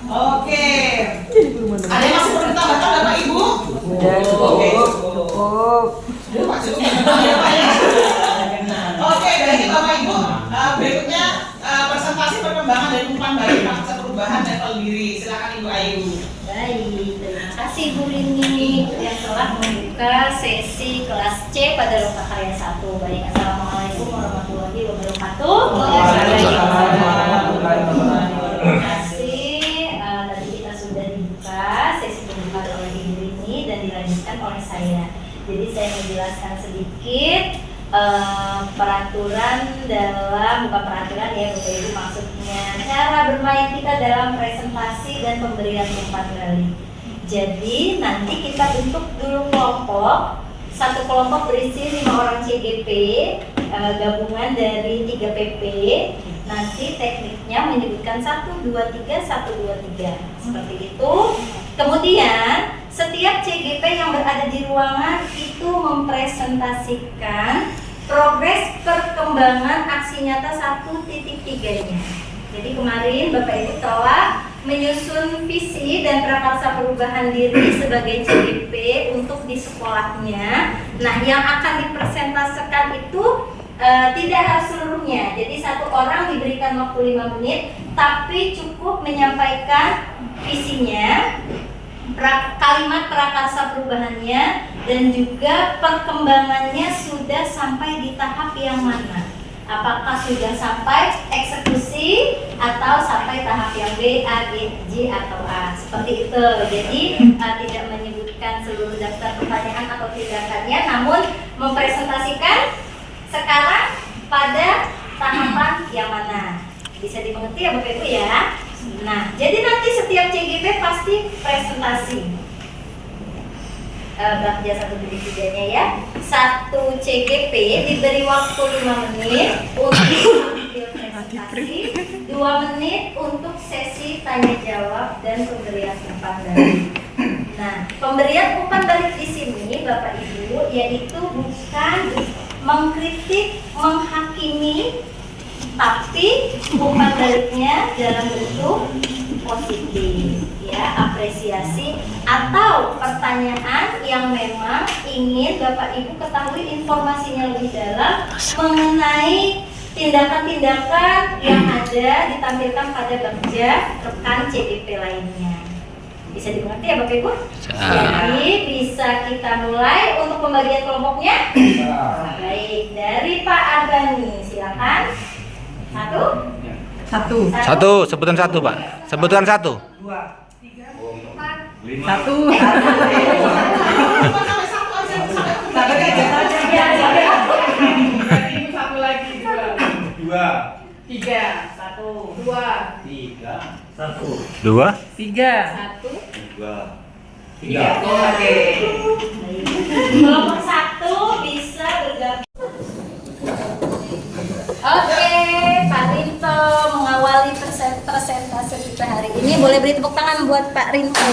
Oke. Ada yang masih perlu ditambahkan Bapak Ibu? Udah cukup. Sudah Pak, cukup ya Pak ya. Oke, baik Bapak Ibu. Berikutnya presentasi perkembangan dari umpan balik pasca perubahan level diri. Silakan Ibu Ayu. Baik, terima kasih Bu Rini yang telah membuka sesi kelas C pada Lokakarya 1. Baik, Assalamualaikum warahmatullahi wabarakatuh. Terima kasih. Tadi kita sudah dibuka sesi pembukaan oleh Ibu Rini dan dilanjutkan oleh saya. Jadi saya menjelaskan sedikit peraturan dalam, bukan peraturan ya Bapak Ibu, maksudnya cara bermain kita dalam presentasi dan pemberian umpan balik. Jadi nanti kita bentuk dulu kelompok. Satu kelompok berisi 5 orang CGP, gabungan dari 3 PP. Nanti tekniknya menyebutkan 1, 2, 3, 1, 2, 3 seperti itu. Kemudian setiap CGP yang berada di ruangan itu mempresentasikan progres perkembangan aksi nyata 1.3-nya. Jadi kemarin Bapak Ibu telah menyusun visi dan prakarsa perubahan diri sebagai CGP untuk di sekolahnya. Nah, yang akan dipresentasikan itu tidak harus seluruhnya. Jadi satu orang diberikan waktu 5 menit, tapi cukup menyampaikan visinya, kalimat prakarsa perubahannya, dan juga perkembangannya sudah sampai di tahap yang mana. Apakah sudah sampai eksekusi atau sampai tahap yang B, A, B, G, atau A. Seperti itu. Jadi tidak menyebutkan seluruh daftar pertanyaan atau tindakannya, namun mempresentasikan sekarang pada tahapan yang mana. Bisa dimengerti ya Bapak Ibu ya. Nah, jadi nanti setiap CGP pasti presentasi. Bakja 1.3-nya ya. Satu CGP diberi waktu 5 menit untuk video presentasi, 2 menit untuk sesi tanya jawab dan pemberian umpan balik. Nah, pemberian umpan balik di sini Bapak Ibu yaitu bukan mengkritik, menghakimi, tapi umpan baliknya dalam bentuk positif, ya, apresiasi atau pertanyaan yang memang ingin Bapak Ibu ketahui informasinya lebih dalam mengenai tindakan-tindakan yang ada ditampilkan pada Bagja rekan CGP lainnya. Bisa dimengerti ya Bapak Ibu? Jadi bisa kita mulai untuk pembagian kelompoknya. Baik, dari Pak Arbani silakan. Satu, sebutan satu Pak. Sebutkan satu. 2, 3, 4, 1. Satu lagi, 2, 3, 1, 2, 3, 1, 2, 3, 1, 2, 3. Oke. Kelompok 1 bisa bergabung. Oke, Pak Rinto mengawali presentasi kita hari ini. Boleh beri tepuk tangan buat Pak Rinto.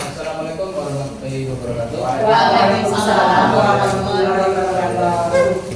Assalamualaikum warahmatullahi wabarakatuh. Waalaikumsalam warahmatullahi wabarakatuh.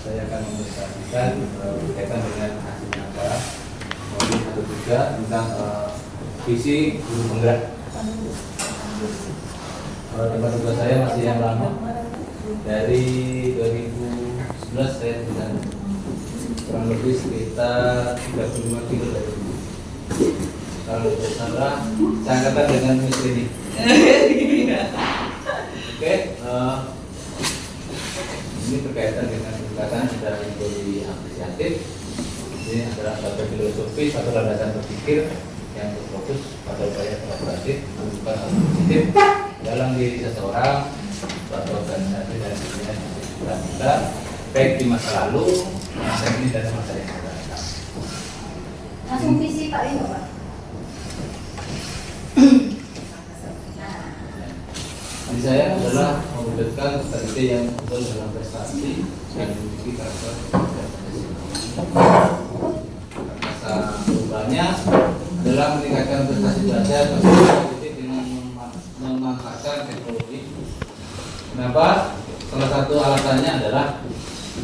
Saya akan mempresentasikan berkaitan dengan aksi nyata modul 1.3 tentang visi guru penggerak. Tempat tugas saya masih yang lama, dari 2011 saya dengan kurang lebih sekitar 35 kilo dari dulu. Kalau bersama seangkatan dengan Miss Rini. Oke, ini berkaitan dengan pendekatan dari teori apresiatif. Ini adalah satu filosofi, satu landasan berpikir yang berfokus pada upaya kolaboratif, menunjukkan hal positif dalam diri seseorang, suatu organisasi dan dunia kita, baik di masa lalu, masa ini dan masa yang akan datang. Langsung visi Pak Rinto, Pak. Jadi saya adalah mewujudkan strategi yang betul dalam prestasi dan memiliki karakter kata perubahannya adalah meningkatkan prestasi belajar dengan memanfaatkan Kenapa? Salah satu alasannya adalah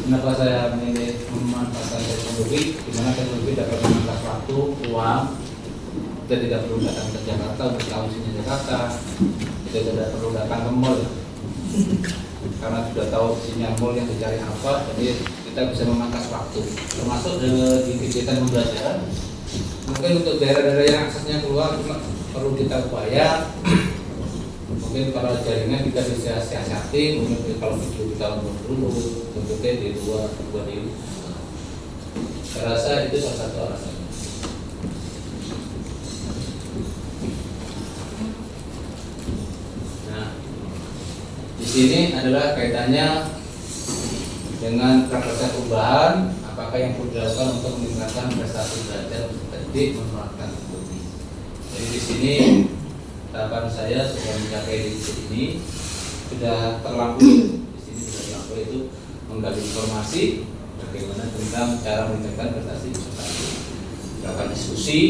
kenapa saya memilih memanfaatkan teknologi, di mana teknologi dapat memangkas waktu, uang. Kita tidak perlu datang ke Jakarta untuk tahu isinya Jakarta. Kita tidak perlu datang ke mall karena sudah tahu isinya mall yang dicari apa. Jadi kita bisa memangkas waktu. Termasuk di kegiatan pembelajaran. Mungkin untuk daerah-daerah yang aksesnya keluar perlu kita bayar. Mungkin kalau jaringan kita bisa siasati, mungkin kalau video kita undur dulu, bentuknya di dua di. Saya rasa itu salah satu alasannya. Nah, di sini adalah kaitannya dengan prakerja perubahan, apakah yang perlu dilakukan untuk meningkatkan prestasi belajar pendidik memanfaatkan teknologi. Jadi di sini harapan saya sudah mencapai di sini sudah terlampau di sini sudah terlampau itu menggali informasi bagaimana tentang cara meningkatkan prestasi peserta, melakukan diskusi.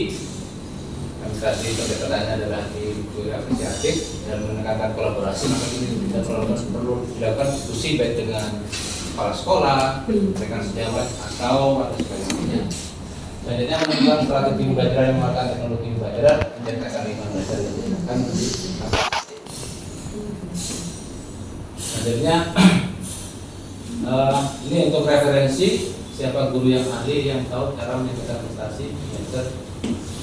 Kami tadi pertanyaannya adalah di apresiatif dan menekankan kolaborasi, maka ini kita perlu dilakukan diskusi baik dengan kepala sekolah, rekan sejawat atau sebagainya. Selanjutnya menunjukkan strategi pembelajaran yang menggunakan teknologi pembelajaran menjadikan lingkungan belajar yang menggunakan. Selanjutnya ini untuk referensi siapa guru yang ahli yang tahu cara meningkatkan prestasi belajar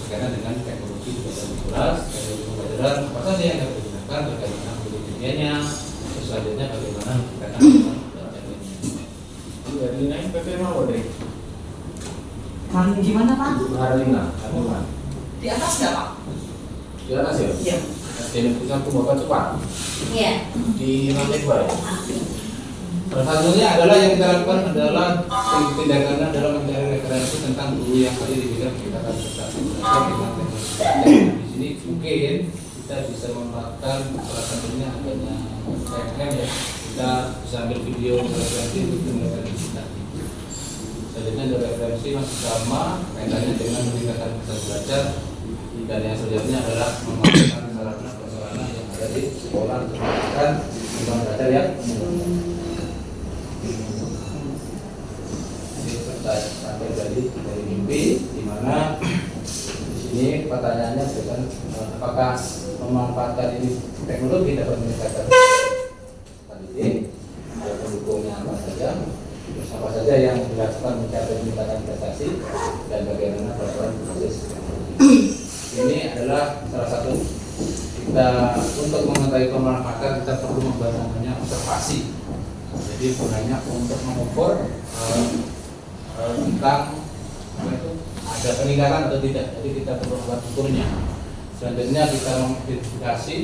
berkaitan dengan teknologi pembelajaran kelas, teknologi pembelajaran apa saja yang dapat digunakan, bagaimana medianya, terus selanjutnya bagaimana meningkatkan belajar ini. Dari naik PP mau deh. Paling gimana Pak? Harlina, kamu kan? Di atas nggak Pak? Di atas ya? Iya. Jadi pusat pembuatan cepat Iya. di lantai 2 ya? Salah satunya adalah yang kita lakukan adalah tindakan adalah mencari referensi tentang guru yang tadi di bidang peningkatan prestasi belajar dengan teknologi. Di sini mungkin kita bisa memanfaatkan salah satunya adanya KMM ya. Kita bisa ambil video referensi untuk mengenai kita. Selanjutnya ada referensi masih sama kaitannya dengan meningkatkan prestasi belajar, dan yang selanjutnya adalah memanfaatkan sarana-prasarana yang ada di sekolah untuk meningkatkan lingkungan belajar yang sampai dari mimpi, di mana di sini pertanyaannya bukan apakah memanfaatkan ini teknologi dapat meningkatkan pendidik, ada pendukungnya apa saja, terus apa saja yang dilakukan mencapai peningkatan prestasi, dan bagaimana peraturan proses teknologi. Ini adalah salah satu kita untuk mengetahui pemanfaatan kita perlu membuat namanya observasi. Jadi gunanya untuk mengukur tentang apa itu ada peningkatan atau tidak. Jadi kita perlu membuat ukurnya. Selanjutnya kita mengidentifikasi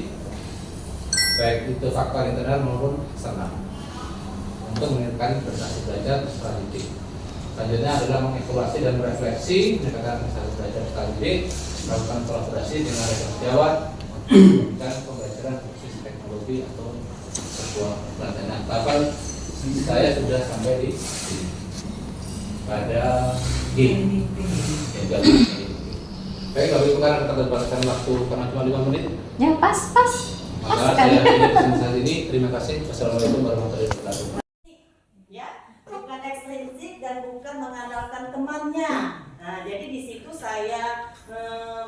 baik itu faktor internal maupun eksternal untuk meningkatkan prestasi belajar setelah didik. Selanjutnya adalah mengevaluasi dan merefleksi meningkatkan prestasi belajar setelah didik, melakukan kolaborasi dengan rekan sejawat dan pembelajaran berbasis teknologi atau sebuah pelatihan. Tahapan saya sudah sampai di sini pada game. Baik, kalau itu kan kita berdasarkan waktu karena cuma 5 menit. Ya pas. Maka saya akhiri saat ini. Terima kasih. Wassalamualaikum warahmatullahi wabarakatuh. Ya, bukan ekstrinsik dan bukan mengandalkan temannya. Nah, jadi di situ saya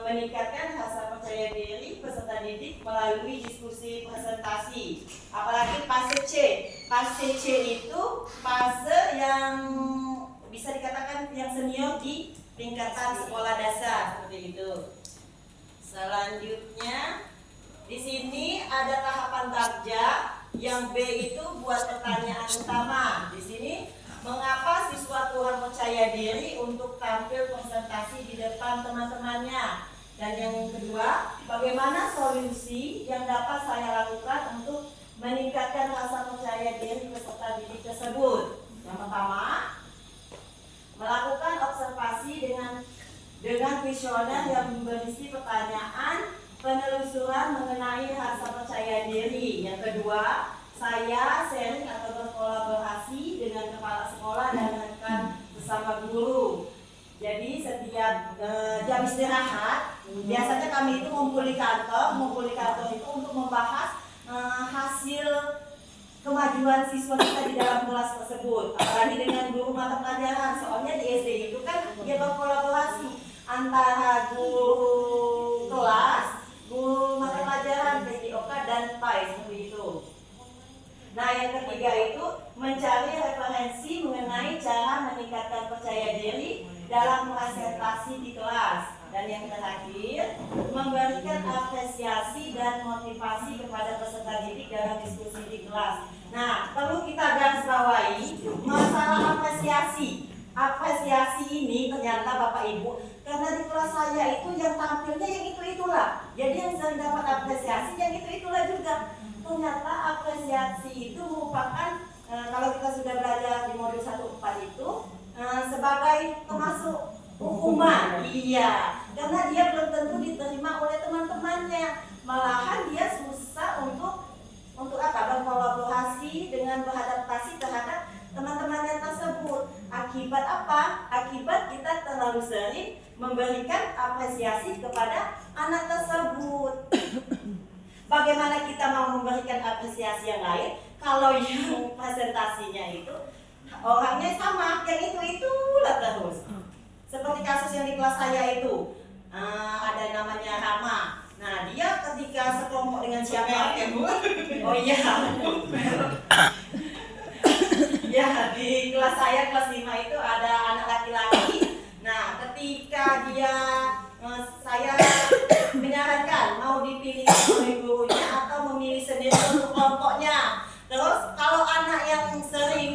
meningkatkan rasa percaya diri peserta didik melalui diskusi presentasi. Apalagi fase C. Fase C itu fase yang bisa dikatakan yang senior di tingkatan sekolah dasar seperti itu. Selanjutnya di sini ada tahapan darja yang B itu buat pertanyaan utama. Di sini mengapa siswa kurang percaya diri untuk tampil presentasi di depan teman-temannya? Dan yang kedua, bagaimana solusi yang dapat saya lakukan untuk meningkatkan rasa percaya diri peserta didik tersebut? Yang pertama, melakukan observasi dengan kuesioner yang berisi pertanyaan penelusuran mengenai rasa percaya diri. Yang kedua, saya sharing atau berkolaborasi dengan kepala sekolah dan rekan bersama guru. Jadi setiap jam istirahat, biasanya kami itu ngumpul di kantor itu untuk membahas hasil kemajuan siswa kita di dalam kelas tersebut, apalagi dengan guru mata pelajaran. Soalnya di SD itu kan dia berkolaborasi antara guru kelas, guru mata pelajaran, PJOK dan PAI seperti itu. Nah, yang ketiga itu mencari referensi mengenai cara meningkatkan percaya diri dalam presentasi di kelas. Dan yang terakhir, memberikan apresiasi dan motivasi kepada peserta didik dalam diskusi di kelas. Nah, perlu kita garis bawahi masalah apresiasi. Apresiasi ini ternyata Bapak Ibu, karena di kelas saya itu yang tampilnya yang itu-itulah. Jadi yang sering dapat apresiasi yang itu-itulah juga. Ternyata apresiasi itu merupakan kalau kita sudah belajar di modul 1.4 itu sebagai termasuk hukuman. Iya, karena dia belum tentu diterima oleh teman-temannya. Malahan dia susah untuk berkolaborasi dengan beradaptasi terhadap teman-temannya tersebut. Akibat apa? Akibat kita terlalu sering memberikan apresiasi kepada anak tersebut. Bagaimana kita mau memberikan apresiasi yang lain kalau yang presentasinya itu orangnya sama, yang itu-itulah terus. Seperti kasus yang di kelas saya itu, ada namanya Rama. Nah, dia ketika sekelompok dengan siapa? Oh iya. Ya, di kelas saya, kelas 5 itu ada anak laki-laki. Nah, ketika saya menyarankan mau dipilih oleh gurunya atau memilih sendiri untuk kelompoknya. Terus kalau anak yang sering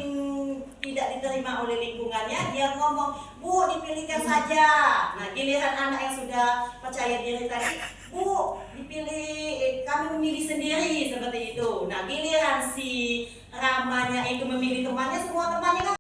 tidak diterima oleh lingkungannya, dia ngomong, "Bu, dipilihkan saja." Nah, giliran anak yang sudah percaya diri tadi, "Bu, dipilih, kami memilih sendiri," seperti itu. Nah, giliran si Ramanya itu memilih temannya, semua temannya